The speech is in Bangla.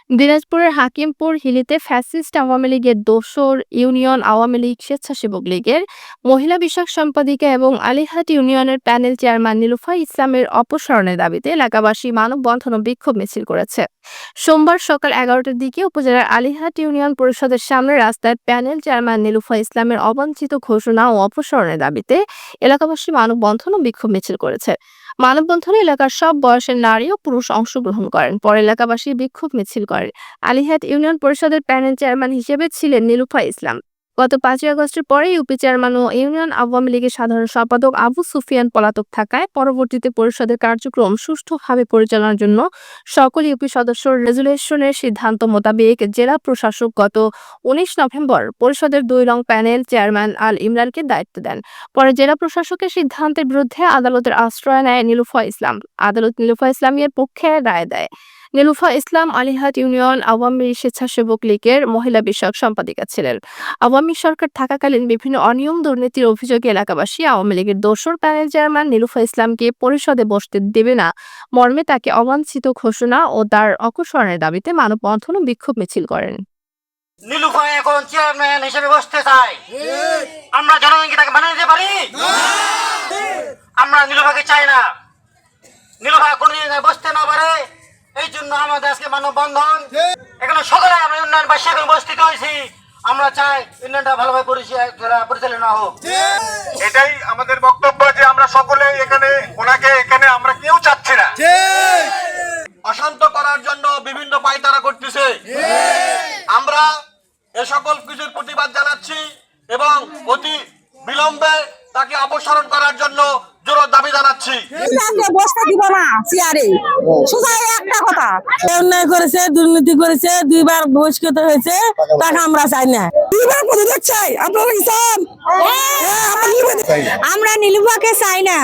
দিনাজপুরের হাকিমপুর হিলিতে ফ্যাসিস্ট আওয়ামী লীগের দোসর ইউনিয়ন আওয়ামী লীগ স্বেচ্ছাসেবক লীগের মহিলা বিষয়ক সম্পাদিকা এবং আলিহাট ইউনিয়নের প্যানেল চেয়ারম্যান নীলুফা ইসলামের অপসারণের দাবিতে এলাকাবাসী মানববন্ধন ও বিক্ষোভ মিছিল করেছে। সোমবার সকাল 11টার দিকে উপজেলার আলিহাট ইউনিয়ন পরিষদের সামনে রাস্তায় প্যানেল চেয়ারম্যান নীলুফা ইসলামের অবাঞ্ছিত ঘোষণা ও অপসারণের দাবিতে এলাকাবাসী মানববন্ধন ও বিক্ষোভ মিছিল করেছে। মানববন্ধনে এলাকার সব বয়সের নারী ও পুরুষ অংশগ্রহণ করেন। পরে এলাকাবাসী বিক্ষোভ মিছিল করেন। আলিহাট ইউনিয়ন পরিষদের প্যানেল চেয়ারম্যান হিসেবে ছিলেন নীলুফা ইসলাম। গত 5ই আগস্টের পরে ইউপি চেয়ারম্যান ও ইউনিয়ন আওয়ামী লীগের সাধারণ সম্পাদক আবু সুফিয়ান পলাতক থাকায় পরবর্তীতে পরিষদের কার্যক্রম সুষ্ঠুভাবে পরিচালনার জন্য সকল ইউপি সদস্য রেজুলেশনের সিদ্ধান্ত মোতাবেক জেলা প্রশাসক গত 19 নভেম্বর পরিষদের 2 নং প্যানেল চেয়ারম্যান আল ইমরানকে দায়িত্ব দেন। পরে জেলা প্রশাসকের সিদ্ধান্তের বিরুদ্ধে আদালতের আশ্রয় নেয় নীলুফা ইসলাম। আদালত নীলুফা ইসলামের পক্ষে রায় দেয়। নীলুফা ইসলাম আলিহাট ইউনিয়ন আওয়ামী স্বেচ্ছাসেবক লীগের মহিলা বিষয়ক সম্পাদিকা ছিলেন। আওয়ামী সরকার থাকাকালীন বিভিন্ন অনিয়ম দুর্নীতির অভিযোগে এলাকাবাসী আওয়ামী লীগের দোসর প্যানেল চেয়ারম্যান নীলুফা ইসলামকে পরিষদে বসতে দেবে না মর্মে তাকে অবাঞ্ছিত ঘোষণা ও তার অপসারণের দাবিতে মানববন্ধন ও বিক্ষোভ মিছিল করেন। নীলুফা এখন চেয়ারম্যান হিসেবে বসতে চাই। আমরা জনগণকে তাকে মানিয়ে দিতে পারি? আমরা নীলুফাকে চাই না। নীলুফা কোনদিন বসতে না পারে, এই জন্য আমাদের আজকে মানববন্ধন। এখানে সকলে আমরা উন্নয়নবাসী এখন উপস্থিত হয়েছি। আমরা চাই উন্নয়নটা ভালোভাবে পরিচালনা হোক। এটাই আমাদের বক্তব্য যে আমরা সকলে এখানে আমরা কেউ চাচ্ছি না অশান্ত করার জন্য বিভিন্ন পায়তারা করতেছে। আমরা এ সকল কিছুর প্রতিবাদ জানাচ্ছি এবং অতি বিলম্বে তাকে অপসারণ করার জন্য জোর দাবি জানাচ্ছি। বসতে দিব না চেয়ারে, শুধু একটা কথা, অন্যায় করেছে, দুর্নীতি করেছে, 2বার বহিষ্কৃত হয়েছে, তাকে আমরা চাই না। 2বার পদত্যাগ চাই। আপনারা কি চান? আমরা নীলুফাকে চাই না।